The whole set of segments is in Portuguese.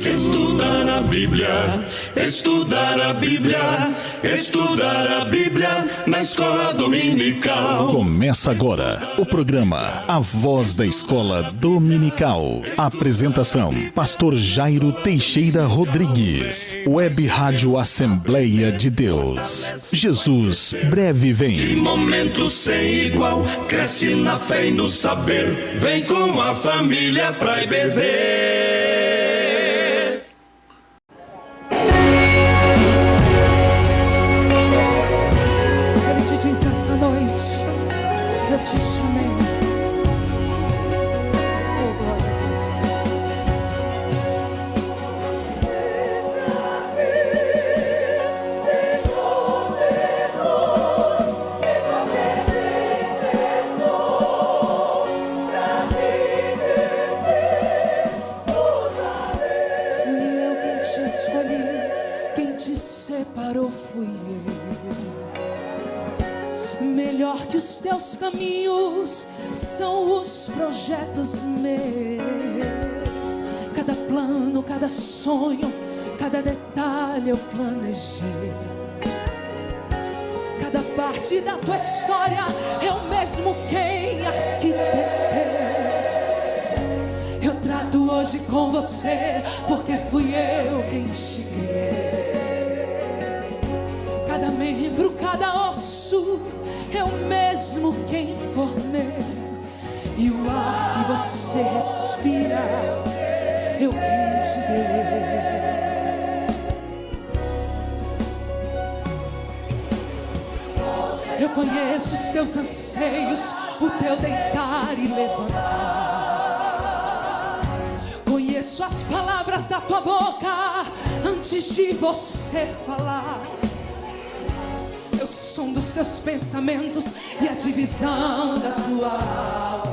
Estudar a Bíblia, estudar a Bíblia, estudar a Bíblia na escola dominical. Começa agora o programa A Voz da Escola Dominical. Apresentação: Pastor Jairo Teixeira Rodrigues. Web Rádio Assembleia de Deus. Jesus breve Que vem. momento sem igual, cresce na fé e no saber. Vem com a família pra beber. Ele te diz essa noite: eu te chamei. Oh, glória. Fui eu quem te escolhi, quem te separou fui eu. Melhor que os teus caminhos são os projetos meus. Cada plano, cada sonho, cada detalhe eu planejei. Cada parte da tua história eu mesmo quem arquitetei. Eu trato hoje com você porque fui eu quem te criei. Cada membro, cada osso, eu mesmo quem formei. E o ar que você respira, eu quem te dei. Eu conheço os teus anseios, o teu deitar e levantar. Conheço as palavras da tua boca antes de você falar. Eu som dos teus pensamentos e a divisão da tua alma.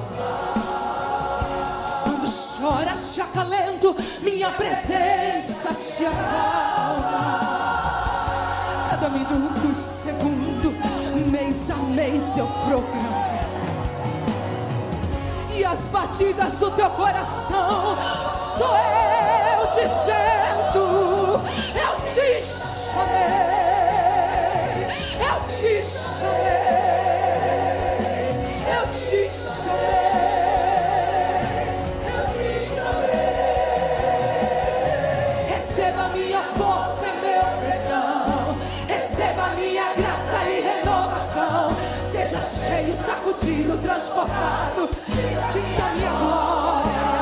Quando choras te acalento, minha presença te acalma. Cada minuto e segundo, mês a mês eu programo. E as batidas do teu coração sou eu dizendo: eu te chamei. Eu te chamei, eu te chamei, eu te chamei. Receba minha força e meu perdão, receba minha graça e renovação. Seja cheio, sacudido, transportado, sinta minha glória.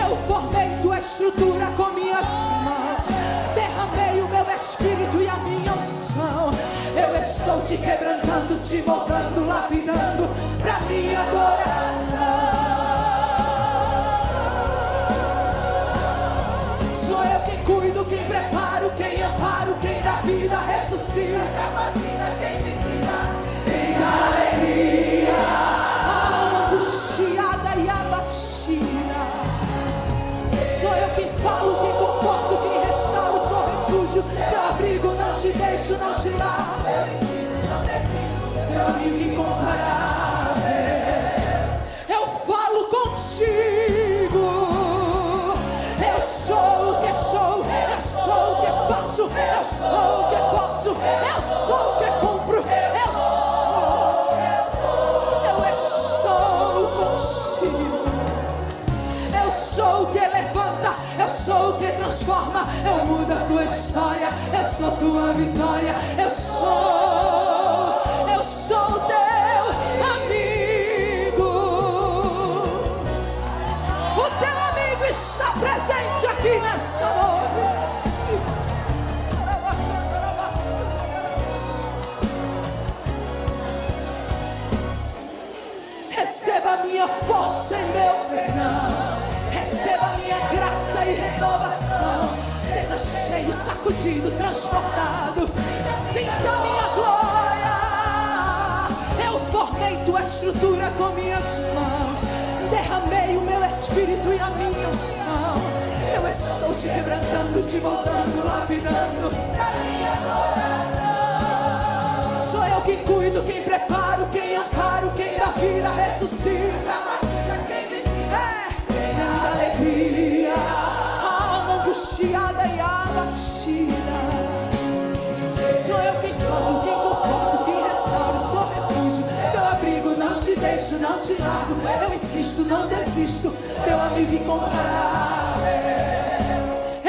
Eu formei tua estrutura com minhas mãos, derramei o meu espírito e a minha unção. Eu estou te quebrantando, te moldando, lapidando pra minha adoração. Sou eu quem cuido, quem preparo, quem amparo, quem dá vida, ressuscita, capacita, quem me ensina, quem dá alegria à alma angustiada e abatida. Sou eu quem falo, quem conforto, quem restauro, sou refúgio, teu abrigo, não te deixo, não te largo. Teu amigo incomparável, eu falo contigo. Eu sou o que sou, eu sou o que faço, eu sou o que posso, eu sou o que cumpro, eu estou contigo. Eu sou o que levanta, eu sou o que transforma, eu mudo a tua história, eu sou tua vitória, eu sou teu amigo. O teu amigo está presente aqui nessa noite. Receba minha força e meu perdão, receba minha graça e renovação. Seja cheio, sacudido, transportado, sinta minha glória. Eu formei tua estrutura com minhas mãos, derramei o meu espírito e a minha unção. Eu estou te quebrantando, te moldando, lapidando pra minha adoração. Sou eu quem cuido, quem preparo, quem amparo, quem dá vida, ressuscita. te largo. Eu insisto, não desisto, teu amigo incomparável.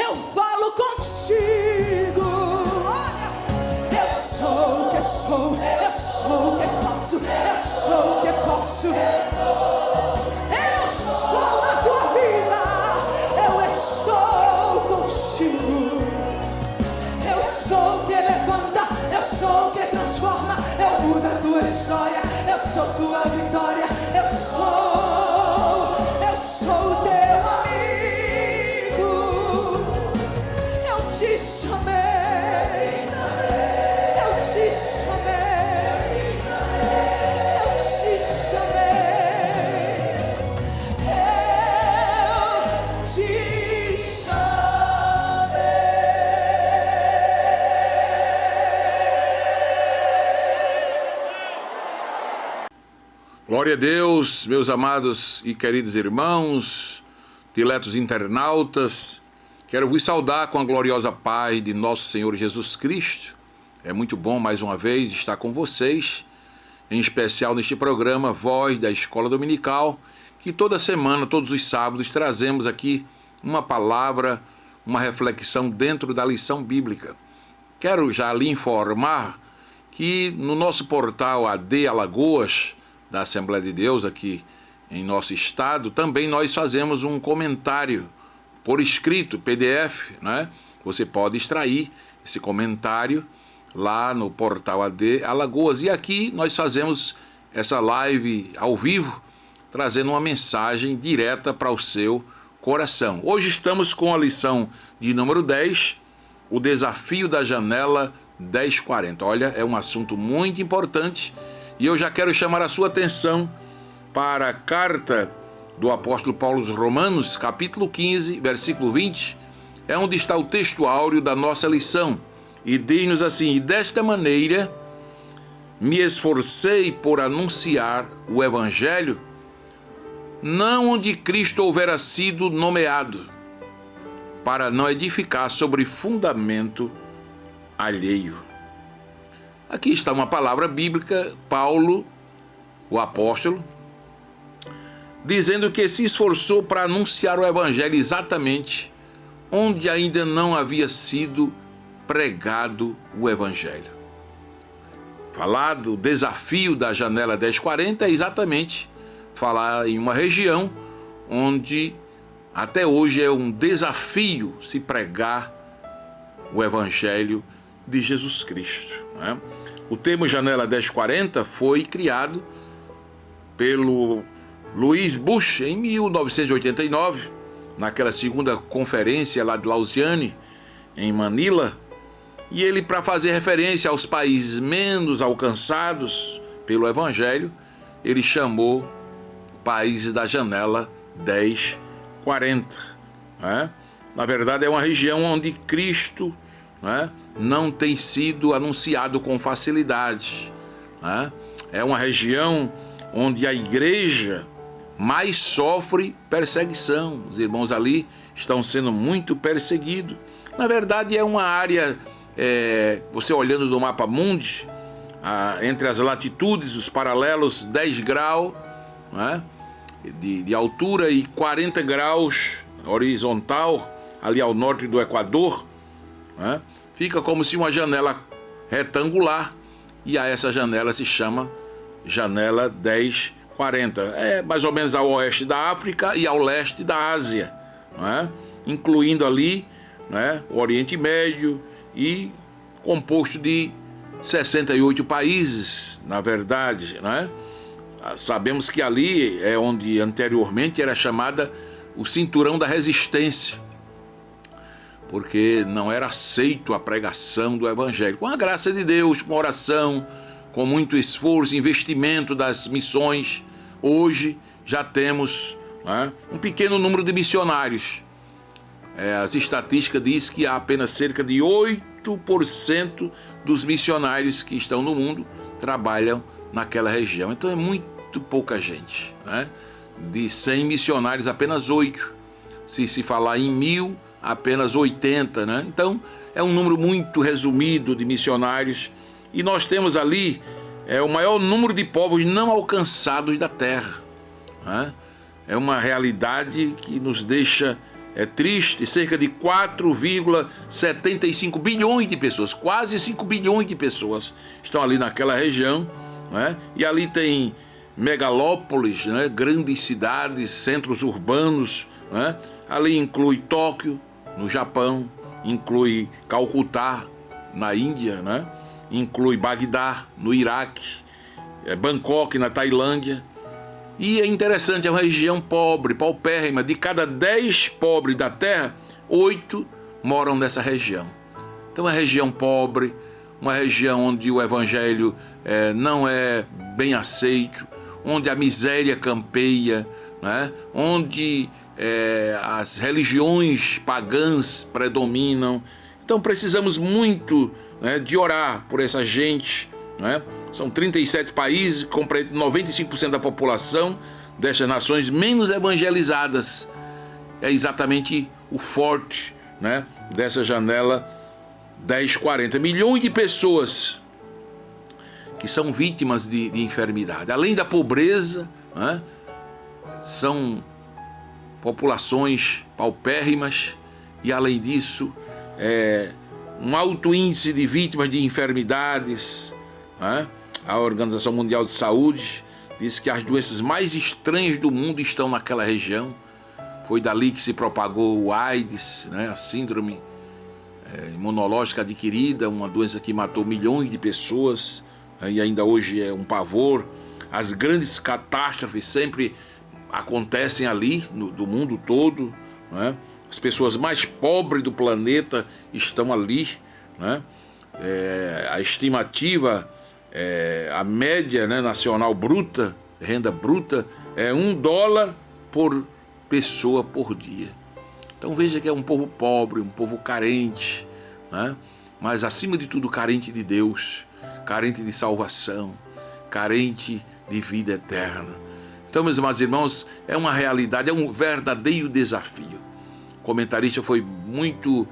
Eu falo contigo. Olha, eu sou o que sou, eu sou o que faço, eu sou o que posso. Eu sou na tua vida, eu estou contigo. Eu sou o que levanta, eu sou o que transforma, eu mudo a tua história, eu sou tua vitória, eu sou o teu amigo. Eu te chamei, eu te chamei, eu te chamei, eu te chamei. Glória a Deus, meus amados e queridos irmãos, diletos internautas. Quero vos saudar com a gloriosa paz de nosso Senhor Jesus Cristo. É muito bom mais uma vez estar com vocês, em especial neste programa Voz da Escola Dominical, que toda semana, todos os sábados, trazemos aqui uma palavra, uma reflexão dentro da lição bíblica. Quero já lhe informar que no nosso portal AD Alagoas, da Assembleia de Deus aqui em nosso estado, também nós fazemos um comentário por escrito, PDF, né? Você pode extrair esse comentário lá no portal AD Alagoas. E aqui nós fazemos essa live ao vivo, trazendo uma mensagem direta para o seu coração. Hoje estamos com a lição de número 10, o desafio da janela 1040. Olha, é um assunto muito importante. E eu já quero chamar a sua atenção para a carta do apóstolo Paulo aos Romanos, capítulo 15, versículo 20, é onde está o texto áureo da nossa lição. E diz-nos assim: e desta maneira me esforcei por anunciar o evangelho, não onde Cristo houvera sido nomeado, para não edificar sobre fundamento alheio. Aqui está uma palavra bíblica, Paulo, o apóstolo, dizendo que se esforçou para anunciar o evangelho exatamente onde ainda não havia sido pregado o evangelho. Falar do desafio da janela 1040 é exatamente falar em uma região onde até hoje é um desafio se pregar o evangelho de Jesus Cristo, né? O termo janela 1040 foi criado pelo Louis Bush em 1989, naquela segunda conferência lá de Lausanne, em Manila, e ele, para fazer referência aos países menos alcançados pelo evangelho, ele chamou países da janela 1040, né? Na verdade é uma região onde Cristo, né, não tem sido anunciado com facilidade, né? É uma região onde a igreja mais sofre perseguição. Os irmãos ali estão sendo muito perseguidos. Na verdade é uma área, você olhando no mapa mundi, entre as latitudes, os paralelos, 10 graus, né, de altura e 40 graus horizontal, ali ao norte do Equador, né? Fica como se uma janela retangular, e a essa janela se chama janela 1040. É mais ou menos ao oeste da África e ao leste da Ásia, né? Incluindo ali, né, o Oriente Médio, e composto de 68 países, na verdade, né? Sabemos que ali é onde anteriormente era chamada o cinturão da resistência, porque não era aceito a pregação do evangelho. Com a graça de Deus, com oração, com muito esforço, investimento das missões, hoje já temos, né, um pequeno número de missionários. As estatísticas dizem que há apenas cerca de 8% dos missionários que estão no mundo trabalham naquela região. Então é muito pouca gente, né? De 100 missionários, apenas 8. Se falar em 1000, apenas 80, né? Então é um número muito resumido de missionários, e nós temos ali o maior número de povos não alcançados da terra. né? É uma realidade que nos deixa triste. Cerca de 4,75 bilhões de pessoas, quase 5 bilhões de pessoas estão ali naquela região, né? E ali tem megalópolis, né? Grandes cidades, centros urbanos, né? Ali inclui Tóquio, no Japão, inclui Calcutá, na Índia, né? Inclui Bagdá, no Iraque, Bangkok, na Tailândia. E é interessante, é uma região pobre, paupérrima. De cada 10 pobres da terra, 8 moram nessa região. Então é uma região pobre, uma região onde o evangelho não é bem aceito, onde a miséria campeia, né? Onde as religiões pagãs predominam. Então precisamos muito, né, de orar por essa gente, né? São 37 países, compreendem 95% da população destas nações menos evangelizadas. É exatamente o forte, né, dessa janela 1040. Milhões de pessoas que são vítimas de enfermidade. Além da pobreza, né, são populações paupérrimas e, além disso, um alto índice de vítimas de enfermidades, né? A Organização Mundial de Saúde diz que as doenças mais estranhas do mundo estão naquela região. Foi dali que se propagou o AIDS, né? A síndrome imunológica adquirida, uma doença que matou milhões de pessoas, né? E ainda hoje é um pavor. As grandes catástrofes sempre acontecem ali, do mundo todo, né? As pessoas mais pobres do planeta estão ali, né? A estimativa, a média, né, nacional bruta, renda bruta, é $1 por pessoa por dia. Então veja que é um povo pobre, um povo carente, né? Mas acima de tudo carente de Deus, carente de salvação, carente de vida eterna. Então, meus amados irmãos, é uma realidade, é um verdadeiro desafio. O comentarista foi muito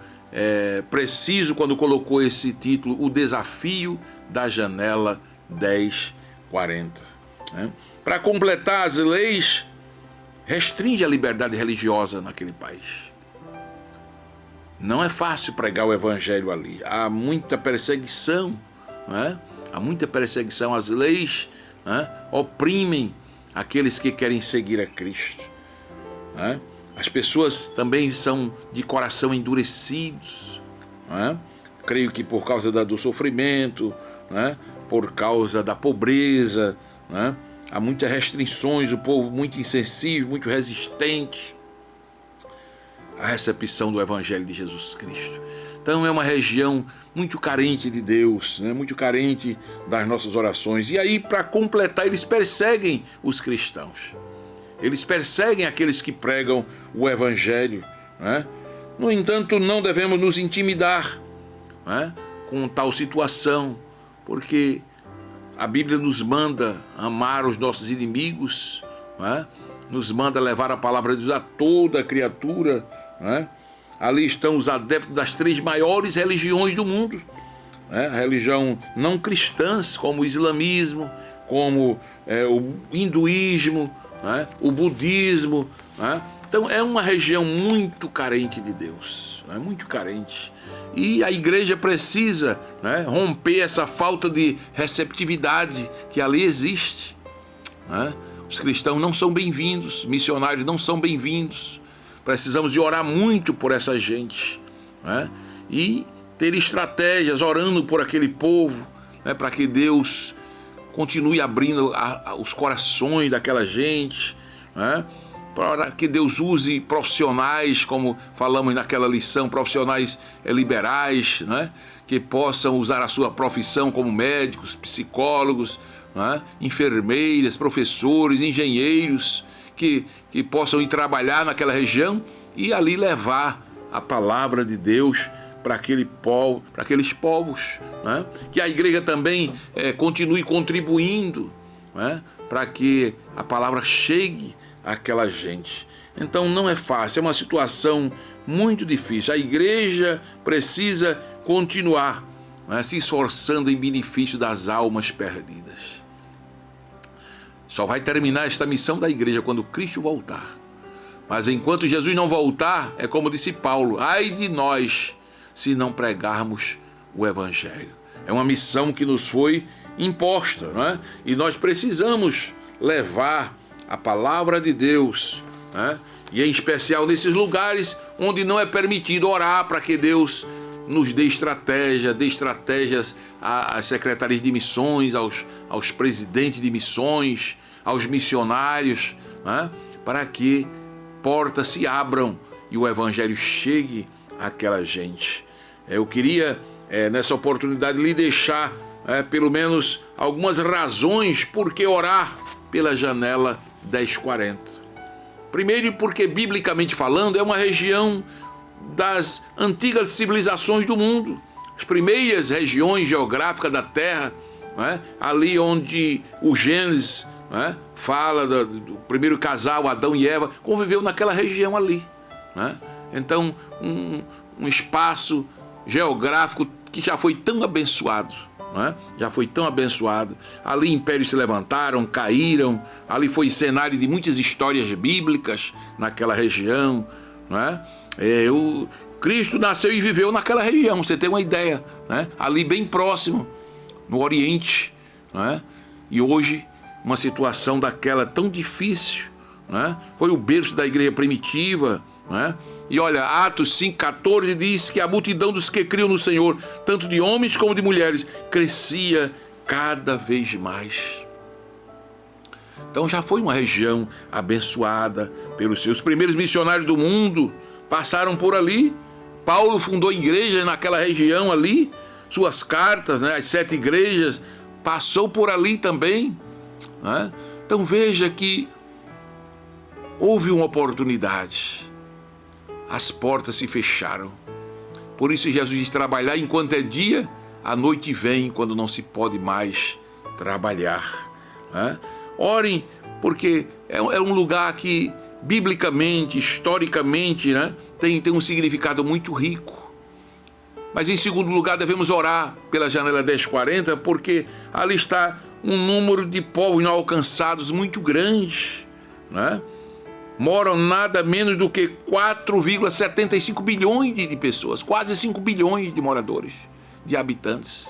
preciso quando colocou esse título, O Desafio da Janela 1040. Né? Para completar, as leis restringem a liberdade religiosa naquele país. Não é fácil pregar o evangelho ali. Há muita perseguição, né? Há muita perseguição. As leis, né, oprimem aqueles que querem seguir a Cristo, né? As pessoas também são de coração endurecidos, né? Creio que por causa do sofrimento, né? Por causa da pobreza, né? Há muitas restrições, o povo muito insensível, muito resistente à recepção do Evangelho de Jesus Cristo. Então é uma região muito carente de Deus, né? Muito carente das nossas orações. E aí, para completar, eles perseguem os cristãos. Eles perseguem aqueles que pregam o Evangelho, né? No entanto, não devemos nos intimidar, né, com tal situação, porque a Bíblia nos manda amar os nossos inimigos, né? Nos manda levar a palavra de Deus a toda criatura, né? Ali estão os adeptos das 3 maiores religiões do mundo, né? A religião não cristãs, como o islamismo, como o hinduísmo, né? O budismo, né? Então é uma região muito carente de Deus, né? Muito carente. E a igreja precisa, né, romper essa falta de receptividade que ali existe, né? Os cristãos não são bem-vindos, missionários não são bem-vindos. Precisamos de orar muito por essa gente, né? E ter estratégias, orando por aquele povo, né, para que Deus continue abrindo os corações daquela gente, né? Para que Deus use profissionais, como falamos naquela lição, profissionais liberais, né? Que possam usar a sua profissão como médicos, psicólogos, né? Enfermeiras, professores, engenheiros, que possam ir trabalhar naquela região e ali levar a palavra de Deus para aqueles povos, né? Que a igreja também continue contribuindo, né, para que a palavra chegue àquela gente. Então não é fácil, é uma situação muito difícil. A igreja precisa continuar, né, se esforçando em benefício das almas perdidas. Só vai terminar esta missão da igreja quando Cristo voltar. Mas enquanto Jesus não voltar, é como disse Paulo, ai de nós se não pregarmos o Evangelho. É uma missão que nos foi imposta, não é? E nós precisamos levar a palavra de Deus, né? E em especial nesses lugares onde não é permitido orar para que Deus nos dê estratégias às secretarias de missões, aos presidentes de missões, aos missionários, né? Para que portas se abram e o Evangelho chegue àquela gente. Eu queria, nessa oportunidade, lhe deixar pelo menos algumas razões por que orar pela janela 1040. Primeiro, porque, biblicamente falando, é uma região das antigas civilizações do mundo. As primeiras regiões geográficas da Terra, né? Ali onde o Gênesis, né, fala do primeiro casal, Adão e Eva, conviveu naquela região ali, né? Então, um espaço geográfico que já foi tão abençoado, né? Já foi tão abençoado. Ali impérios se levantaram, caíram. Ali foi cenário de muitas histórias bíblicas naquela região, né? O Cristo nasceu e viveu naquela região, você tem uma ideia, né? Ali bem próximo, no Oriente, né? E hoje, uma situação daquela tão difícil, né? Foi o berço da igreja primitiva, né? E olha, Atos 5,14 diz que a multidão dos que criam no Senhor, tanto de homens como de mulheres, crescia cada vez mais. Então já foi uma região abençoada pelos seus primeiros missionários do mundo, passaram por ali. Paulo fundou igrejas naquela região ali, suas cartas, né, as 7 igrejas, passou por ali também, né? Então veja que houve uma oportunidade. As portas se fecharam. Por isso Jesus diz trabalhar enquanto é dia, a noite vem quando não se pode mais trabalhar, né? Orem, porque é um lugar que, biblicamente, historicamente, né, tem um significado muito rico. Mas em segundo lugar, devemos orar pela janela 1040, porque ali está um número de povos não alcançados muito grande, né? Moram nada menos do que 4,75 bilhões de pessoas, quase 5 bilhões de moradores, de habitantes.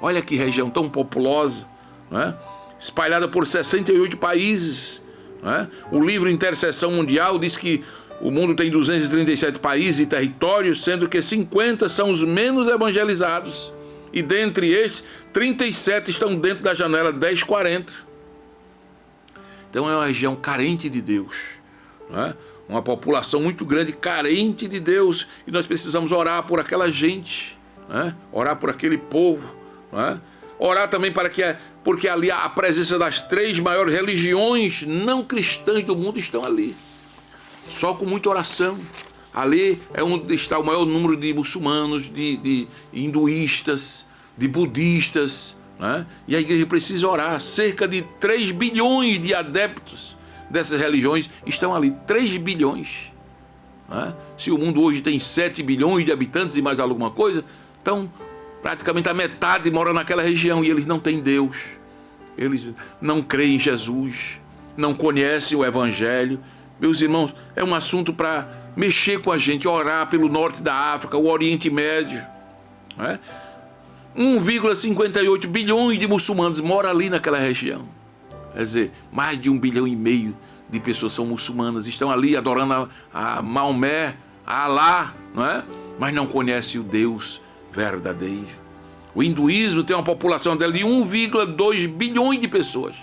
Olha que região tão populosa, né? Espalhada por 68 países, né? O livro Intercessão Mundial diz que o mundo tem 237 países e territórios, sendo que 50 são os menos evangelizados. E dentre estes, 37 estão dentro da janela 1040. Então é uma região carente de Deus, né? Uma população muito grande, carente de Deus, e nós precisamos orar por aquela gente, né? Orar por aquele povo, né? Orar também porque ali a presença das 3 maiores religiões não cristãs do mundo estão ali. Só com muita oração. Ali é onde está o maior número de muçulmanos, de hinduístas, de budistas, né? E a igreja precisa orar. Cerca de 3 bilhões de adeptos dessas religiões estão ali. 3 bilhões. Né? Se o mundo hoje tem 7 bilhões de habitantes e mais alguma coisa, então praticamente a metade mora naquela região e eles não têm Deus. Eles não creem em Jesus, não conhecem o Evangelho. Meus irmãos, é um assunto para mexer com a gente, orar pelo norte da África, o Oriente Médio, né? 1,58 bilhões de muçulmanos moram ali naquela região. Quer dizer, mais de 1,5 bilhão de pessoas são muçulmanas, estão ali adorando a Maomé, a Alá, não é? Mas não conhecem o Deus verdadeiro. O hinduísmo tem uma população dela de 1,2 bilhões de pessoas.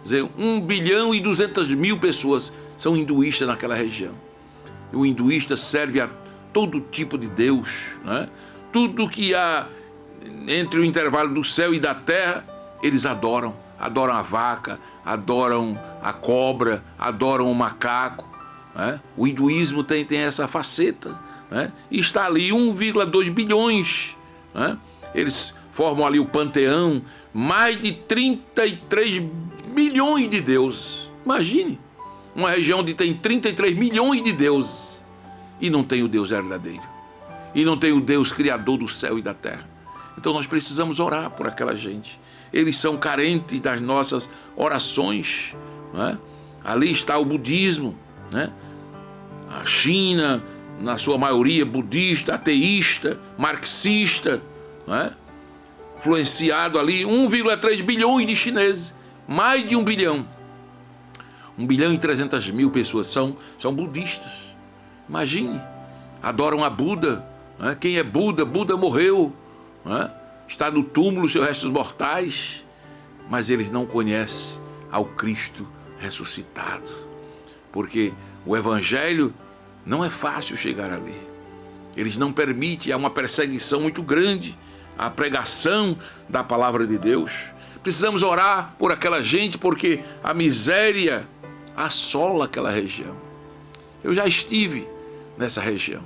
Quer dizer, 1 bilhão e 200 mil pessoas são hinduístas naquela região. E o hinduísta serve a todo tipo de Deus, né? Tudo que há entre o intervalo do céu e da terra, eles adoram. Adoram a vaca, adoram a cobra, adoram o macaco, né? O hinduísmo tem essa faceta, né? E está ali 1,2 bilhões, né? Eles formam ali o panteão, mais de 33 milhões de deuses. Imagine, uma região onde tem 33 milhões de deuses e não tem o Deus verdadeiro, e não tem o Deus criador do céu e da terra. Então nós precisamos orar por aquela gente. eles são carentes das nossas orações, né? Ali está o budismo, né? A China, na sua maioria budista, ateísta, marxista, né? Influenciado ali 1,3 bilhões de chineses, mais de 1 bilhão. 1 bilhão e 300 mil pessoas são budistas. Imagine, adoram a Buda, né? Quem é Buda? Buda morreu, né? Está no túmulo, seus restos mortais, mas eles não conhecem ao Cristo ressuscitado, porque o Evangelho não é fácil chegar ali. Eles não permitem, há uma perseguição muito grande à pregação da palavra de Deus. Precisamos orar por aquela gente, porque a miséria assola aquela região. Eu já estive nessa região.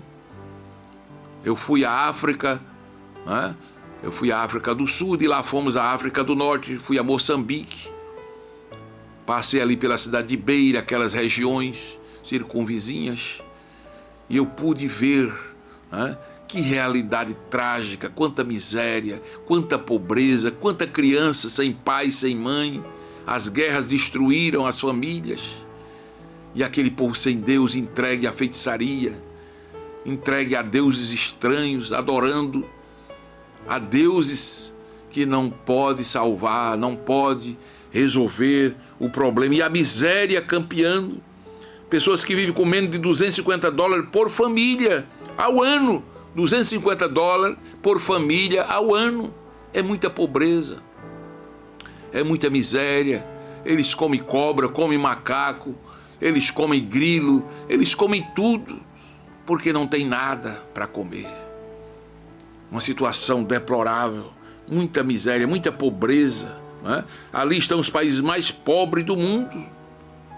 Eu fui à África, né? Eu fui à África do Sul, de lá fomos à África do Norte, fui a Moçambique. Passei ali pela cidade de Beira, aquelas regiões circunvizinhas, e eu pude ver, né, que realidade trágica, quanta miséria, quanta pobreza, quanta criança sem pai, sem mãe. As guerras destruíram as famílias, e aquele povo sem Deus entregue à feitiçaria, entregue a deuses estranhos, adorando a deuses que não pode salvar, não pode resolver o problema, e a miséria campeando. Pessoas que vivem com menos de $250 por família ao ano. $250 por família ao ano. É muita pobreza, é muita miséria. Eles comem cobra, comem macaco, eles comem grilo, eles comem tudo, porque não tem nada para comer. Uma situação deplorável, muita miséria, muita pobreza, né? Ali estão os países mais pobres do mundo,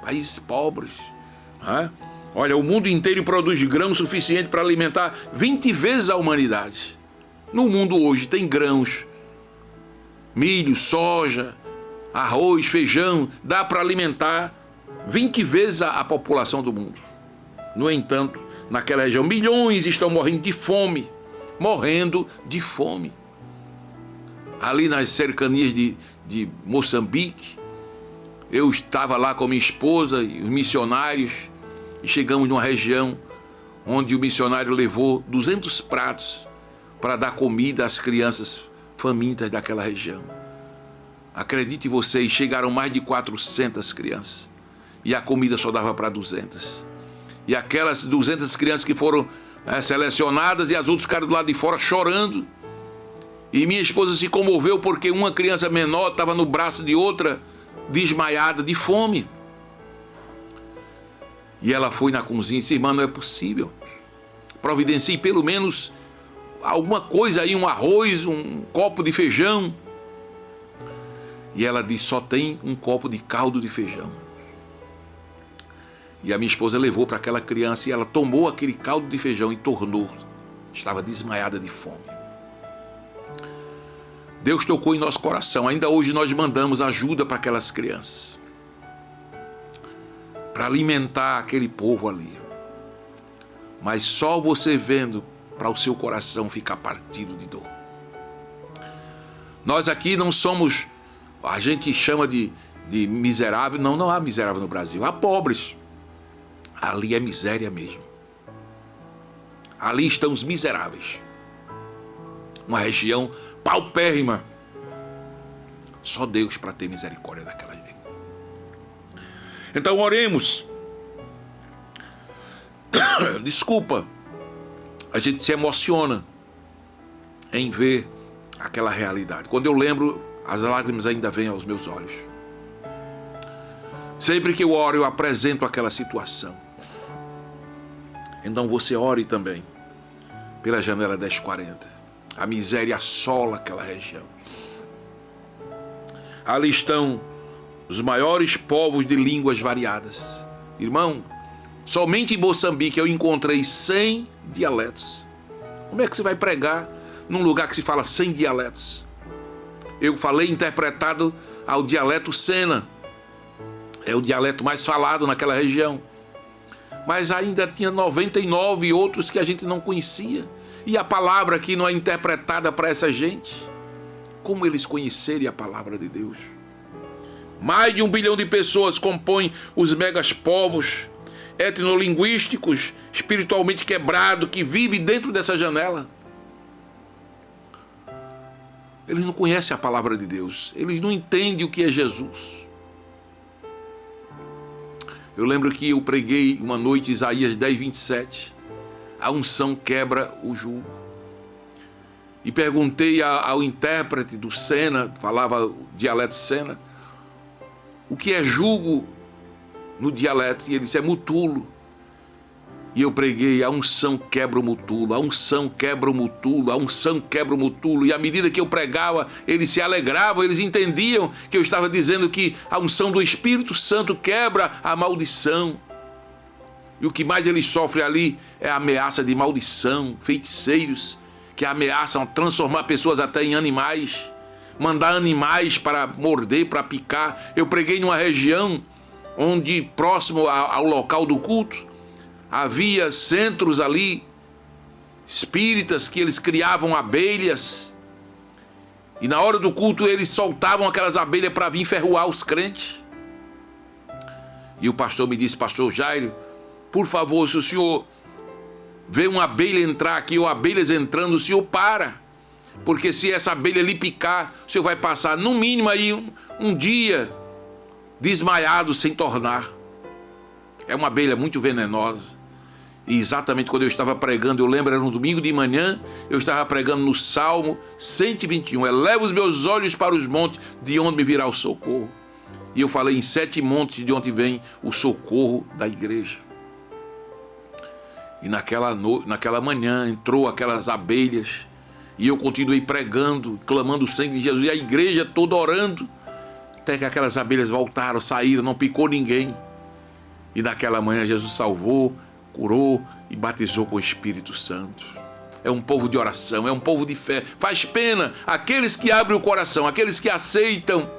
países pobres, né? Olha, o mundo inteiro produz grãos suficiente para alimentar 20 vezes a humanidade. No mundo hoje tem grãos, milho, soja, arroz, feijão, dá para alimentar 20 vezes a população do mundo. No entanto, naquela região, milhões estão morrendo de fome. Ali nas cercanias de Moçambique, eu estava lá com minha esposa e os missionários, e chegamos numa região onde o missionário levou 200 pratos para dar comida às crianças famintas daquela região. Acredite vocês, chegaram mais de 400 crianças, e a comida só dava para 200. E aquelas 200 crianças que foram selecionadas, e as outras ficaram do lado de fora chorando. E minha esposa se comoveu porque uma criança menor estava no braço de outra, desmaiada de fome. E ela foi na cozinha e disse: irmã, não é possível, providencie pelo menos alguma coisa aí, um arroz, um copo de feijão. E ela disse: só tem um copo de caldo de feijão. E a minha esposa levou para aquela criança, e ela tomou aquele caldo de feijão e tornou. Estava desmaiada de fome. Deus tocou em nosso coração. Ainda hoje nós mandamos ajuda para aquelas crianças, para alimentar aquele povo ali. Mas só você vendo, para o seu coração ficar partido de dor. Nós aqui não somos, a gente chama de miserável. Não há miserável no Brasil, há pobres. Ali é miséria mesmo. Ali estão os miseráveis. Uma região paupérrima. Só Deus para ter misericórdia daquela gente. Então oremos. Desculpa, a gente se emociona em ver aquela realidade. Quando eu lembro, as lágrimas ainda vêm aos meus olhos. Sempre que eu oro, eu apresento aquela situação. Então você ore também pela janela 1040. A miséria assola aquela região. Ali estão os maiores povos de línguas variadas. Irmão, somente em Moçambique eu encontrei 100 dialetos. Como é que você vai pregar num lugar que se fala 100 dialetos? Eu falei interpretado ao dialeto Sena. É o dialeto mais falado naquela região. Mas ainda tinha 99 outros que a gente não conhecia. E a palavra aqui não é interpretada para essa gente. como eles conhecerem a palavra de Deus? Mais de 1 bilhão de pessoas compõem os megapovos etnolinguísticos, espiritualmente quebrados, que vivem dentro dessa janela. Eles não conhecem a palavra de Deus. Eles não entendem o que é Jesus. Eu lembro que eu preguei uma noite Isaías 10, 27. A unção quebra o jugo. E perguntei ao intérprete do Sena, falava o dialeto Sena, o que é jugo no dialeto? E ele disse, é mutulo. E eu preguei, a unção quebra o mutulo, a unção quebra o mutulo, a unção quebra o mutulo. E à medida que eu pregava, eles se alegravam, eles entendiam que eu estava dizendo que a unção do Espírito Santo quebra a maldição. E o que mais eles sofrem ali é a ameaça de maldição, feiticeiros que ameaçam transformar pessoas até em animais, mandar animais para morder, para picar. Eu preguei numa região onde, próximo ao local do culto, havia centros ali, espíritas, que eles criavam abelhas. E na hora do culto eles soltavam aquelas abelhas para vir ferroar os crentes. E o pastor me disse, pastor Jairo, por favor, se o senhor vê uma abelha entrar aqui, ou abelhas entrando, o senhor para. Porque se essa abelha lhe picar, o senhor vai passar no mínimo aí um dia desmaiado sem tornar. É uma abelha muito venenosa. E exatamente quando eu estava pregando, eu lembro, era um domingo de manhã, eu estava pregando no Salmo 121. Eleva os meus olhos para os montes, de onde me virá o socorro. E eu falei em 7 montes de onde vem o socorro da igreja. E naquela manhã entrou aquelas abelhas, e eu continuei pregando, clamando o sangue de Jesus, e a igreja toda orando, até que aquelas abelhas voltaram, saíram, não picou ninguém. E naquela manhã Jesus salvou, curou e batizou com o Espírito Santo. É um povo de oração, é um povo de fé. Faz pena aqueles que abrem o coração, aqueles que aceitam,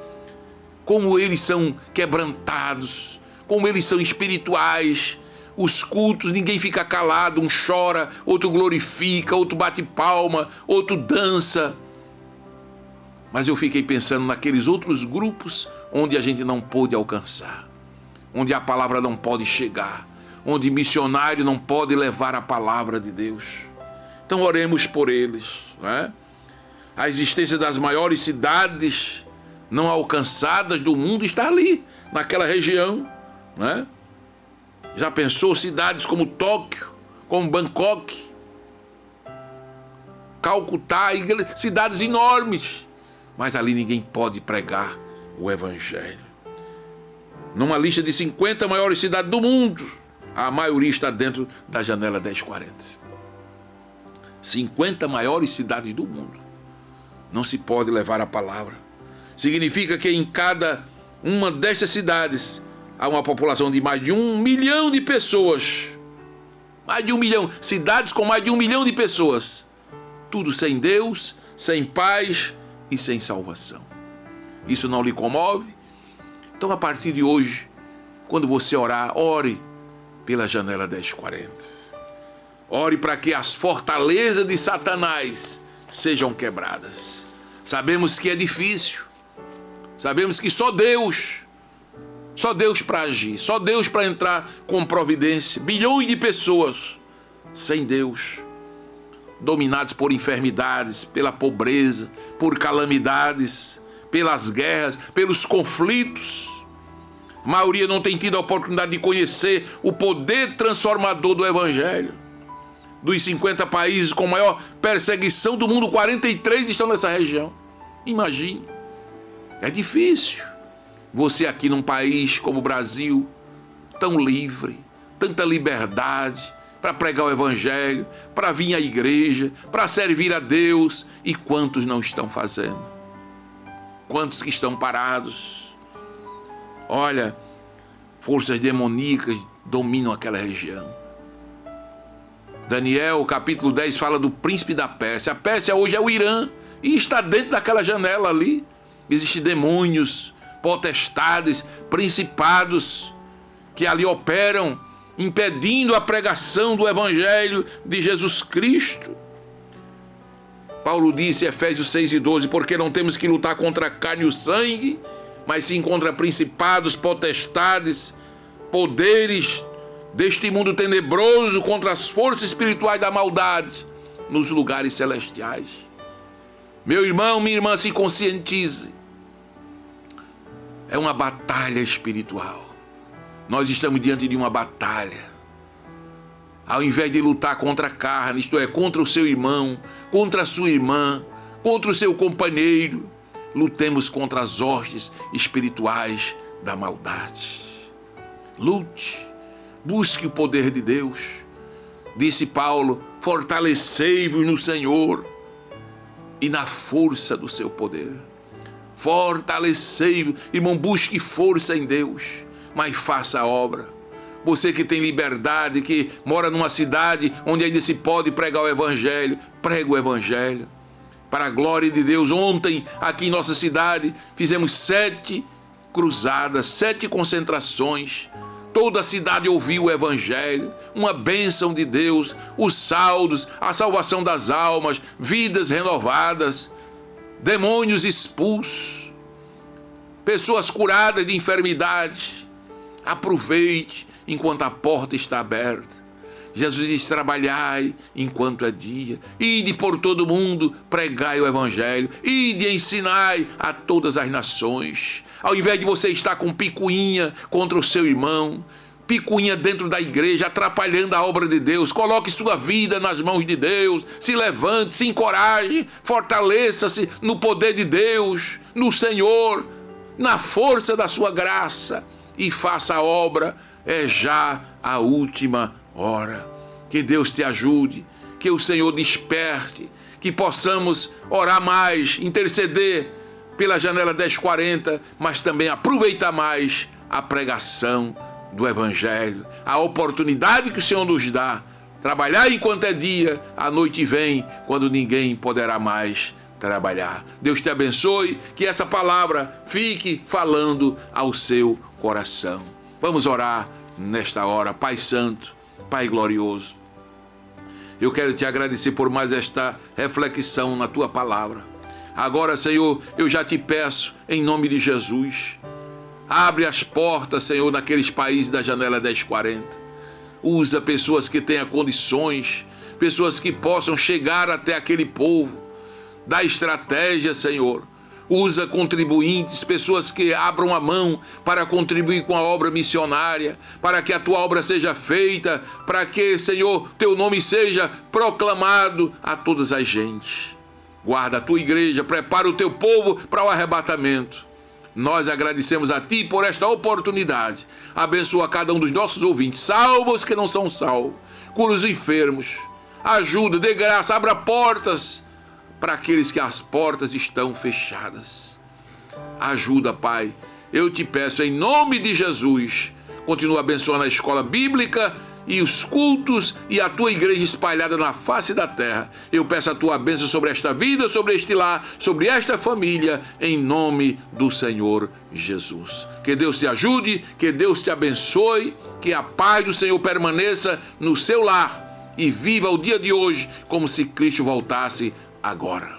como eles são quebrantados, como eles são espirituais. Os cultos, ninguém fica calado, um chora, outro glorifica, outro bate palma, outro dança. Mas eu fiquei pensando naqueles outros grupos onde a gente não pôde alcançar, onde a palavra não pode chegar, onde missionário não pode levar a palavra de Deus. Então oremos por eles, né? A existência das maiores cidades não alcançadas do mundo está ali, naquela região, né? Já pensou cidades como Tóquio, como Bangkok, Calcutá, cidades enormes, mas ali ninguém pode pregar o Evangelho. Numa lista de 50 maiores cidades do mundo, a maioria está dentro da janela 1040. 50 maiores cidades do mundo. Não se pode levar a palavra. Significa que em cada uma destas cidades há uma população de mais de 1 milhão de pessoas. Mais de 1 milhão. Cidades com mais de 1 milhão de pessoas. Tudo sem Deus, sem paz e sem salvação. Isso não lhe comove? Então, a partir de hoje, quando você orar, ore pela janela 1040. Ore para que as fortalezas de Satanás sejam quebradas. Sabemos que é difícil. Sabemos que só Deus para agir, só Deus para entrar com providência. Bilhões de pessoas sem Deus, dominados por enfermidades, pela pobreza, por calamidades, pelas guerras, pelos conflitos. A maioria não tem tido a oportunidade de conhecer o poder transformador do Evangelho. Dos 50 países com maior perseguição do mundo, 43 estão nessa região. Imagine, é difícil. Você aqui num país como o Brasil, tão livre, tanta liberdade para pregar o Evangelho, para vir à igreja, para servir a Deus. E quantos não estão fazendo? Quantos que estão parados? Olha, forças demoníacas dominam aquela região. Daniel, capítulo 10, fala do príncipe da Pérsia. A Pérsia hoje é o Irã e está dentro daquela janela ali. Existem demônios, potestades, principados que ali operam, impedindo a pregação do Evangelho de Jesus Cristo. Paulo disse, Efésios 6:12, porque não temos que lutar contra a carne e o sangue, mas sim contra principados, potestades, poderes deste mundo tenebroso, contra as forças espirituais da maldade nos lugares celestiais. Meu irmão, minha irmã, se conscientize. É uma batalha espiritual. Nós estamos diante de uma batalha. Ao invés de lutar contra a carne, isto é, contra o seu irmão, contra a sua irmã, contra o seu companheiro, lutemos contra as hostes espirituais da maldade. Lute, busque o poder de Deus. Disse Paulo, fortalecei-vos no Senhor e na força do seu poder. Fortalecei-vos, irmão, busque força em Deus, mas faça a obra. Você que tem liberdade, que mora numa cidade onde ainda se pode pregar o Evangelho, prega o Evangelho. Para a glória de Deus, ontem aqui em nossa cidade fizemos 7 cruzadas, 7 concentrações. Toda a cidade ouviu o Evangelho, uma bênção de Deus, os saldos, a salvação das almas, vidas renovadas, demônios expulsos, pessoas curadas de enfermidade. Aproveite enquanto a porta está aberta. Jesus diz, trabalhai enquanto é dia, ide por todo mundo, pregai o Evangelho, ide e ensinai a todas as nações. Ao invés de você estar com picuinha contra o seu irmão, picuinha dentro da igreja, atrapalhando a obra de Deus, coloque sua vida nas mãos de Deus, se levante, se encoraje, fortaleça-se no poder de Deus, no Senhor, na força da sua graça, e faça a obra. É já a última hora. Que Deus te ajude, que o Senhor desperte, que possamos orar mais, interceder pela janela 1040, mas também aproveitar mais a pregação do Evangelho, a oportunidade que o Senhor nos dá, trabalhar enquanto é dia, a noite vem quando ninguém poderá mais trabalhar. Deus te abençoe, que essa palavra fique falando ao seu coração. Vamos orar nesta hora. Pai Santo, Pai glorioso, eu quero te agradecer por mais esta reflexão na tua palavra. Agora, Senhor, eu já te peço, em nome de Jesus, abre as portas, Senhor, naqueles países da janela 1040. Usa pessoas que tenham condições, pessoas que possam chegar até aquele povo. Dá estratégia, Senhor. Usa contribuintes, pessoas que abram a mão para contribuir com a obra missionária, para que a tua obra seja feita, para que, Senhor, teu nome seja proclamado a todas as gentes. Guarda a tua igreja, prepara o teu povo para o arrebatamento. Nós agradecemos a ti por esta oportunidade. Abençoa cada um dos nossos ouvintes, salva os que não são salvos, cura os enfermos, ajuda, dê graça, abra portas para aqueles que as portas estão fechadas. Ajuda, Pai. Eu te peço em nome de Jesus. Continua abençoando a escola bíblica e os cultos e a tua igreja espalhada na face da terra. Eu peço a tua bênção sobre esta vida, sobre este lar, sobre esta família, em nome do Senhor Jesus. Que Deus te ajude, que Deus te abençoe, que a paz do Senhor permaneça no seu lar e viva o dia de hoje como se Cristo voltasse agora.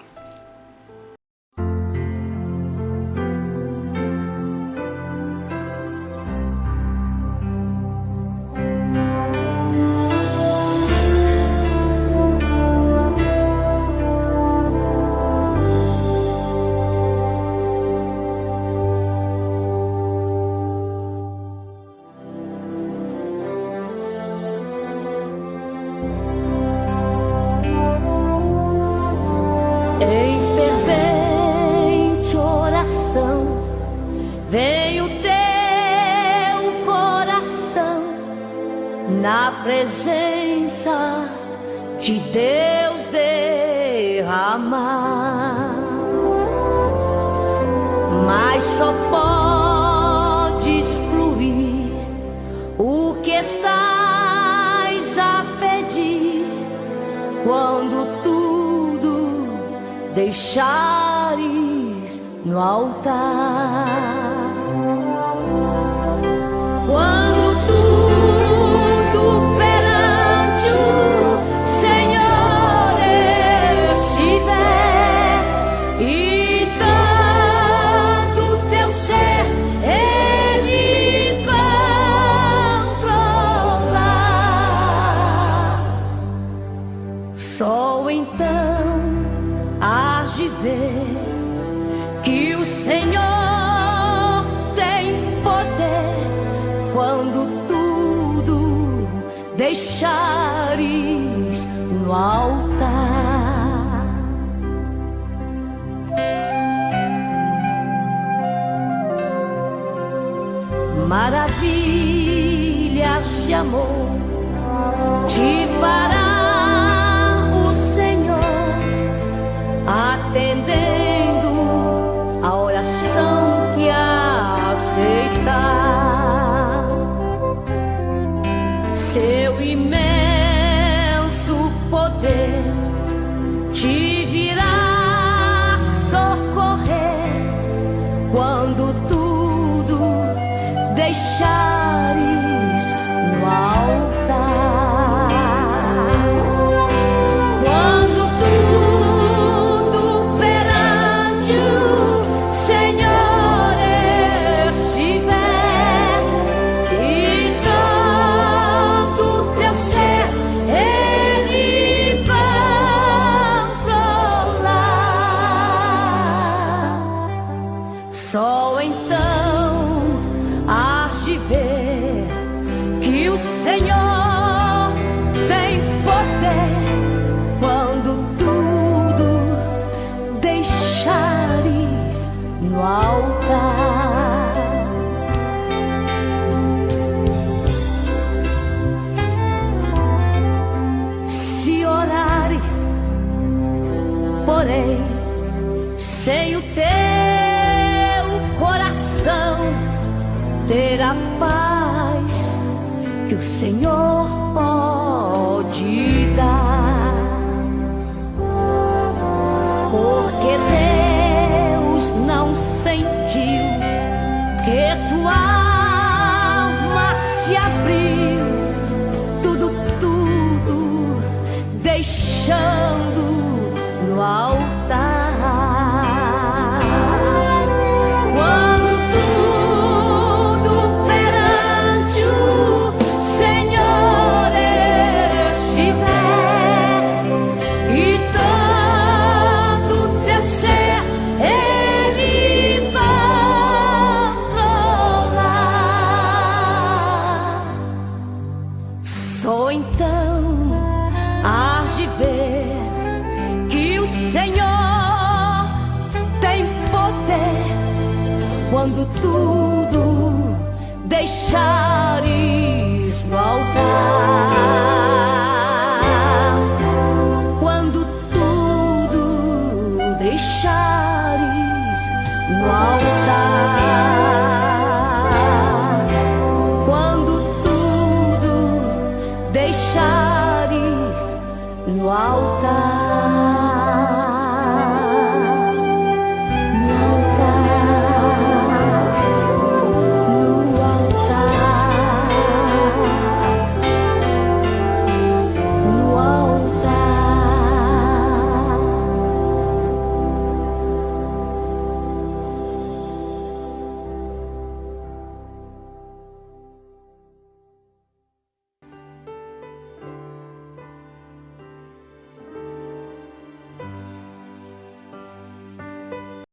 Na presença de Deus derramar, mas só podes fluir o que estás a pedir quando tudo deixares no altar. Quando tudo perante o Senhor estiver, deixares no altar. Maravilhas de amor te fará o Senhor, atendendo a oração que aceitar. Seu imenso poder te virá socorrer quando tudo deixares no altar. Quando tudo perante o Senhor estiver e todo teu ser Ele controlar, só então hás de ver que o Senhor tem poder quando tudo deixares no altar. Se orares, porém, sem o teu coração ter a paz que o Senhor pode dar, porque Deus não sentiu que tua alma se abriu, tudo deixando no altar. Só então hás de ver que o Senhor tem poder quando tudo deixares no altar.